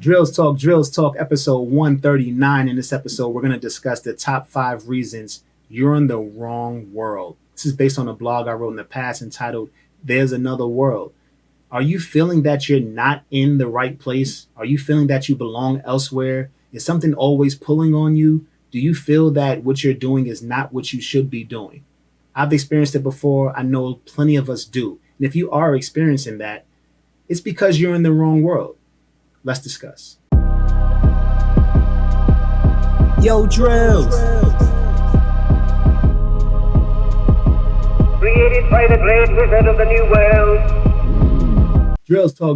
Drills Talk, episode 139. In this episode, we're going to discuss the top 5 reasons you're in the wrong world. This is based on a blog I wrote in the past entitled, There's Another World. Are you feeling that you're not in the right place? Are you feeling that you belong elsewhere? Is something always pulling on you? Do you feel that what you're doing is not what you should be doing? I've experienced it before. I know plenty of us do. And if you are experiencing that, it's because you're in the wrong world. Let's discuss. Yo, Drills. Created by the great wizard of the new world.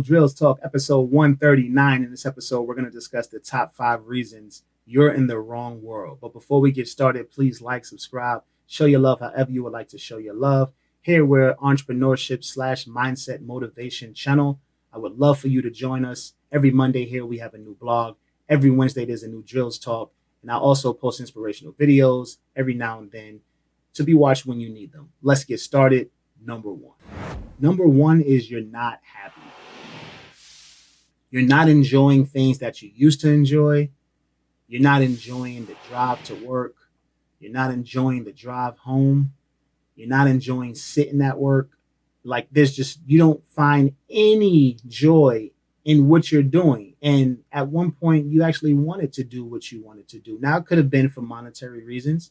Drills Talk, episode 139. In this episode, we're going to discuss the top 5 reasons you're in the wrong world. But before we get started, please like, subscribe, show your love however you would like to show your love. Here we're entrepreneurship/mindset motivation channel. I would love for you to join us. Every Monday here we have a new blog. Every Wednesday there's a new Drills Talk. And I also post inspirational videos every now and then to be watched when you need them. Let's get started. Number one is you're not happy. You're not enjoying things that you used to enjoy. You're not enjoying the drive to work. You're not enjoying the drive home. You're not enjoying sitting at work. Like you don't find any joy in what you're doing. And at one point you actually wanted to do what you wanted to do. Now it could have been for monetary reasons,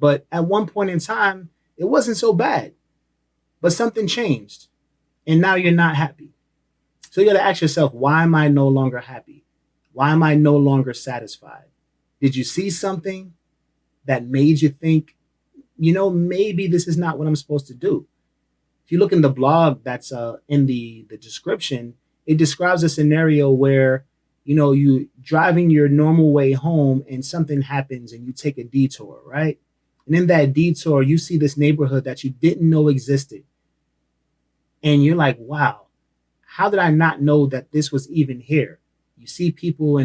but at one point in time, it wasn't so bad, but something changed and now you're not happy. So you got to ask yourself, why am I no longer happy? Why am I no longer satisfied? Did you see something that made you think, maybe this is not what I'm supposed to do? If you look in the blog that's in the description, it describes a scenario where, you driving your normal way home and something happens and you take a detour, right? And in that detour, you see this neighborhood that you didn't know existed. And you're like, wow, how did I not know that this was even here? You see people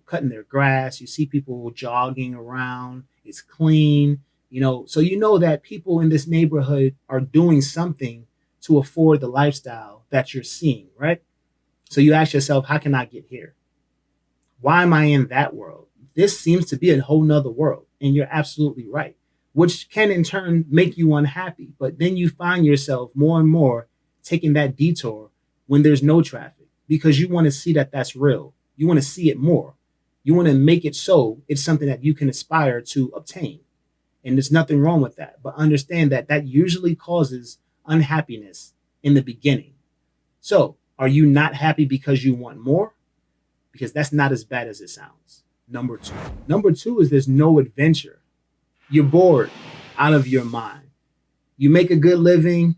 cutting their grass. You see people jogging around. It's clean, so that people in this neighborhood are doing something to afford the lifestyle that you're seeing, right? So you ask yourself, how can I get here? Why am I in that world? This seems to be a whole nother world. And you're absolutely right, which can in turn make you unhappy. But then you find yourself more and more taking that detour when there's no traffic because you want to see that that's real. You want to see it more. You want to make it so it's something that you can aspire to obtain. And there's nothing wrong with that. But understand that usually causes unhappiness in the beginning. So are you not happy because you want more? Because that's not as bad as it sounds. Number two is there's no adventure. You're bored out of your mind. You make a good living.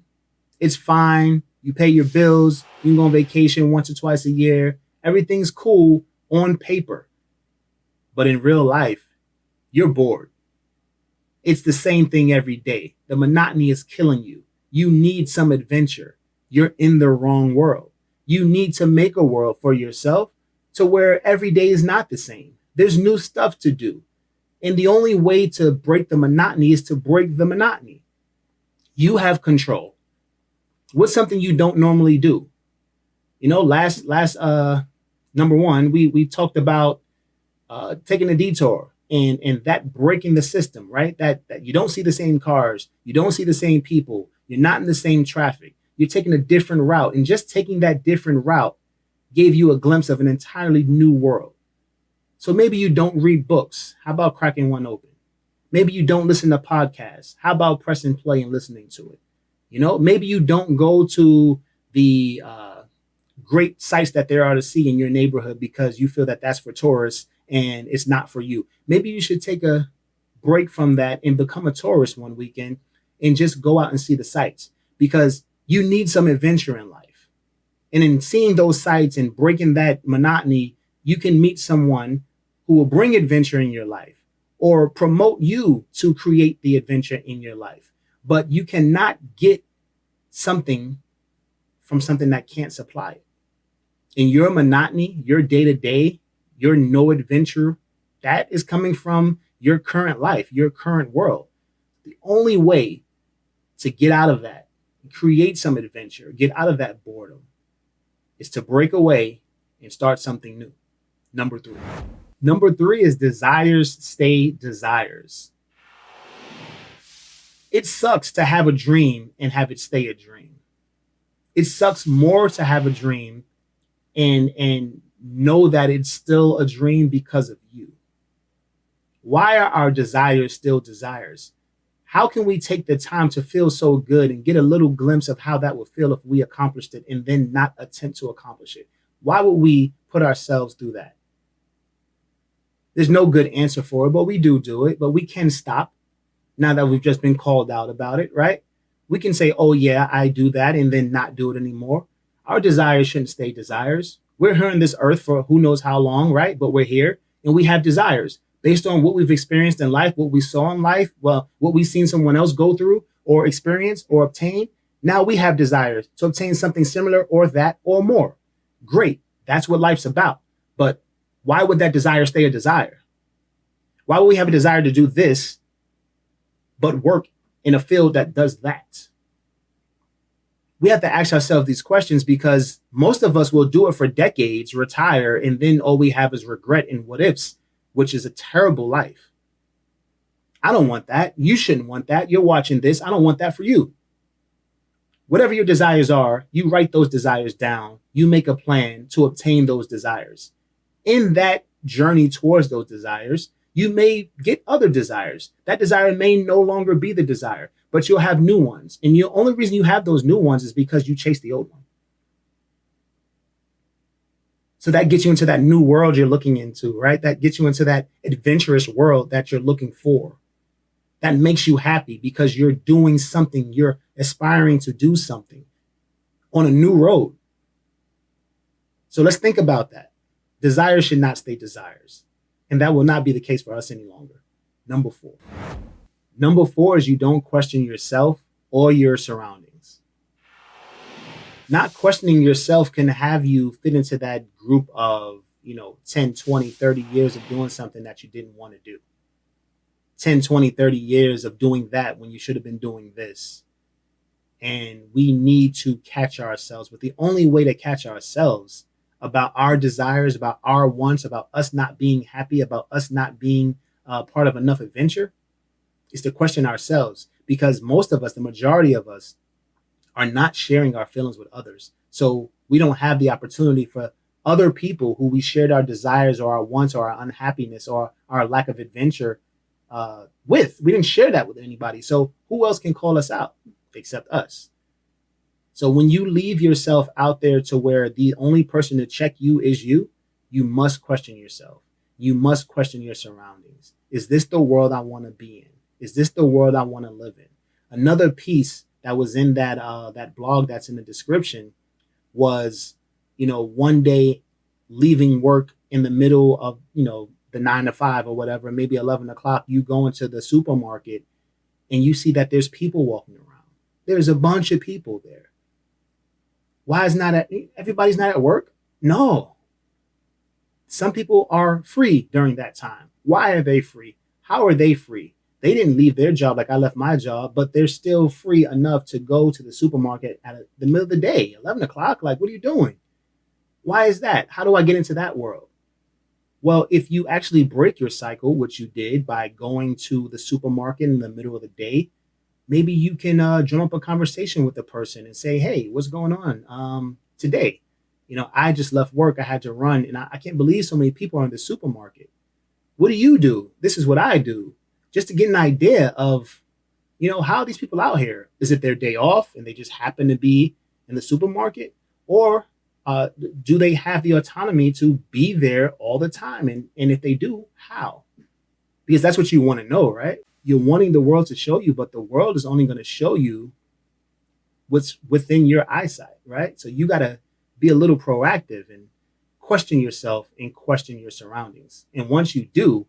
It's fine. You pay your bills. You can go on vacation once or twice a year. Everything's cool on paper. But in real life, you're bored. It's the same thing every day. The monotony is killing you. You need some adventure. You're in the wrong world. You need to make a world for yourself to where every day is not the same. There's new stuff to do. And the only way to break the monotony is to break the monotony. You have control. What's something you don't normally do? Last number one, we talked about taking a detour and that breaking the system, right? That you don't see the same cars, you don't see the same people, you're not in the same traffic, you're taking a different route. And just taking that different route gave you a glimpse of an entirely new world. So maybe you don't read books. How about cracking one open? Maybe you don't listen to podcasts. How about pressing play and listening to it? Maybe you don't go to the great sites that there are to see in your neighborhood because you feel that that's for tourists and it's not for you. Maybe you should take a break from that and become a tourist one weekend and just go out and see the sights because you need some adventure in life. And in seeing those sights and breaking that monotony, you can meet someone who will bring adventure in your life or promote you to create the adventure in your life. But you cannot get something from something that can't supply it. In your monotony, your day-to-day, your no adventure, that is coming from your current life, your current world. The only way to get out of that, create some adventure, get out of that boredom, is to break away and start something new. Number three. Number three is desires stay desires. It sucks to have a dream and have it stay a dream. It sucks more to have a dream and know that it's still a dream because of you. Why are our desires still desires? How can we take the time to feel so good and get a little glimpse of how that would feel if we accomplished it and then not attempt to accomplish it? Why would we put ourselves through that? There's no good answer for it, but we do it. But we can stop now that we've just been called out about it, right? We can say, oh, yeah, I do that and then not do it anymore. Our desires shouldn't stay desires. We're here on this earth for who knows how long, right? But we're here and we have desires based on what we've experienced in life, what we saw in life, well, what we've seen someone else go through or experience or obtain. Now we have desires to obtain something similar or that or more. Great. That's what life's about. But why would that desire stay a desire? Why would we have a desire to do this, but work in a field that does that? We have to ask ourselves these questions because most of us will do it for decades, retire, and then all we have is regret and what ifs, which is a terrible life. I don't want that. You shouldn't want that. You're watching this. I don't want that for you. Whatever your desires are, you write those desires down. You make a plan to obtain those desires. In that journey towards those desires, you may get other desires. That desire may no longer be the desire, but you'll have new ones. And the only reason you have those new ones is because you chased the old one. So that gets you into that new world you're looking into, right? That gets you into that adventurous world that you're looking for. That makes you happy because you're doing something. You're aspiring to do something on a new road. So let's think about that. Desires should not stay desires. And that will not be the case for us any longer. Number four. Number four is you don't question yourself or your surroundings. Not questioning yourself can have you fit into that group of, 10, 20, 30 years of doing something that you didn't want to do. 10, 20, 30 years of doing that when you should have been doing this. And we need to catch ourselves. But the only way to catch ourselves about our desires, about our wants, about us not being happy, about us not being part of enough adventure is to question ourselves. Because most of us, the majority of us, are not sharing our feelings with others. So we don't have the opportunity for other people who we shared our desires or our wants or our unhappiness or our lack of adventure with. We didn't share that with anybody. So who else can call us out except us? So when you leave yourself out there to where the only person to check you is you, you must question yourself. You must question your surroundings. Is this the world I want to be in? Is this the world I want to live in? Another piece that was in that blog that's in the description was, one day leaving work in the middle of, the 9 to 5 or whatever, maybe 11 o'clock, you go into the supermarket and you see that there's people walking around. There's a bunch of people there. Why is everybody's not at work? No. Some people are free during that time. Why are they free? How are they free? They didn't leave their job like I left my job, but they're still free enough to go to the supermarket at the middle of the day, 11 o'clock. Like, what are you doing? Why is that? How do I get into that world? Well, if you actually break your cycle, which you did by going to the supermarket in the middle of the day, maybe you can drum up a conversation with the person and say, hey, what's going on today? I just left work. I had to run, and I can't believe so many people are in the supermarket. What do you do? This is what I do. Just to get an idea of, how are these people out here? Is it their day off and they just happen to be in the supermarket? Or do they have the autonomy to be there all the time? And if they do, how? Because that's what you want to know, right? You're wanting the world to show you, but the world is only going to show you what's within your eyesight, right? So you got to be a little proactive and question yourself and question your surroundings. And once you do,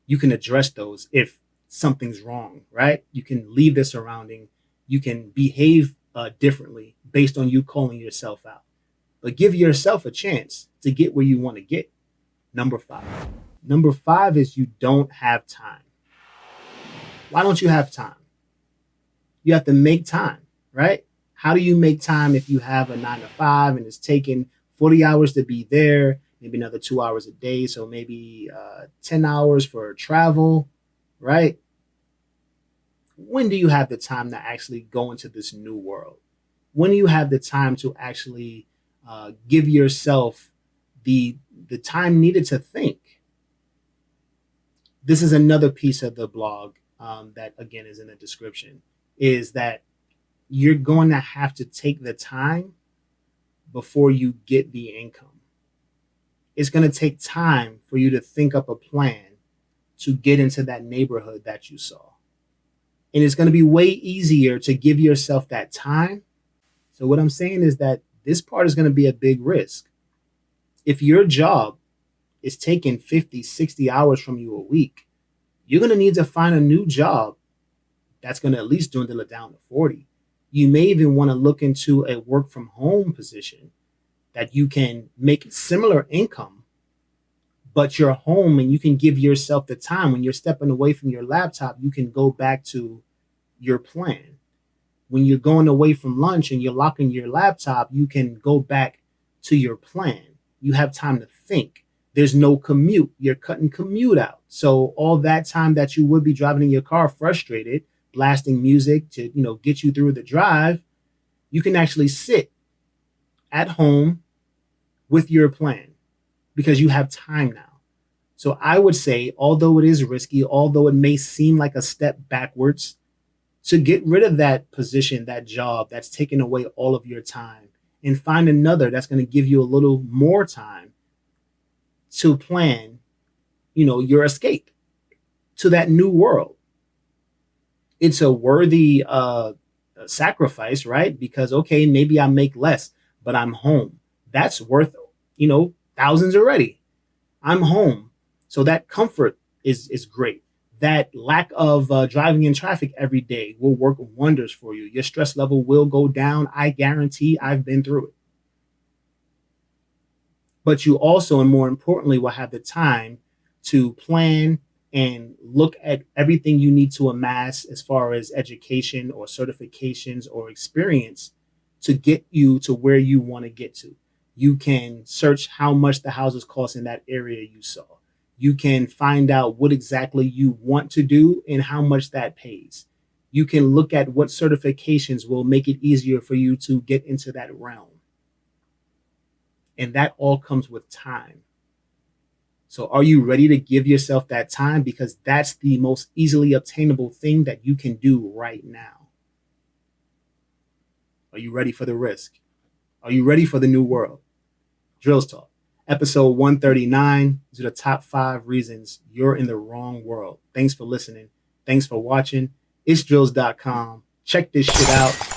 you can address those if something's wrong, right? You can leave the surrounding. You can behave differently based on you calling yourself out. But give yourself a chance to get where you want to get. Number 5. Number 5 is you don't have time. Why don't you have time? You have to make time, right? How do you make time if you have a 9 to 5 and it's taking 40 hours to be there? maybe another 2 hours a day. So maybe 10 hours for travel, right? When do you have the time to actually go into this new world? When do you have the time to actually give yourself the time needed to think? This is another piece of the blog that again is in the description, is that you're going to have to take the time before you get the income. It's going to take time for you to think up a plan to get into that neighborhood that you saw. And it's going to be way easier to give yourself that time. So, what I'm saying is that this part is going to be a big risk. If your job is taking 50, 60 hours from you a week, you're going to need to find a new job that's going to at least dwindle it down to 40. You may even want to look into a work from home position that you can make similar income, but you're home and you can give yourself the time. When you're stepping away from your laptop, you can go back to your plan. When you're going away from lunch and you're locking your laptop, you can go back to your plan. You have time to think. There's no commute. You're cutting commute out. So all that time that you would be driving in your car frustrated, blasting music to, get you through the drive, you can actually sit at home with your plan because you have time now. So I would say, although it is risky, although it may seem like a step backwards, to get rid of that position, that job that's taking away all of your time, and find another that's going to give you a little more time to plan, your escape to that new world. It's a worthy sacrifice, right? Because, okay, maybe I make less, but I'm home. That's worth, thousands already. I'm home. So that comfort is great. That lack of driving in traffic every day will work wonders for you. Your stress level will go down. I guarantee. I've been through it. But you also, and more importantly, will have the time to plan and look at everything you need to amass as far as education or certifications or experience to get you to where you want to get to. You can search how much the houses cost in that area you saw. You can find out what exactly you want to do and how much that pays. You can look at what certifications will make it easier for you to get into that realm. And that all comes with time. So are you ready to give yourself that time? Because that's the most easily obtainable thing that you can do right now. Are you ready for the risk? Are you ready for the new world? Drills Talk, episode 139. These are the top 5 reasons you're in the wrong world. Thanks for listening. Thanks for watching. It's drills.com. Check this shit out.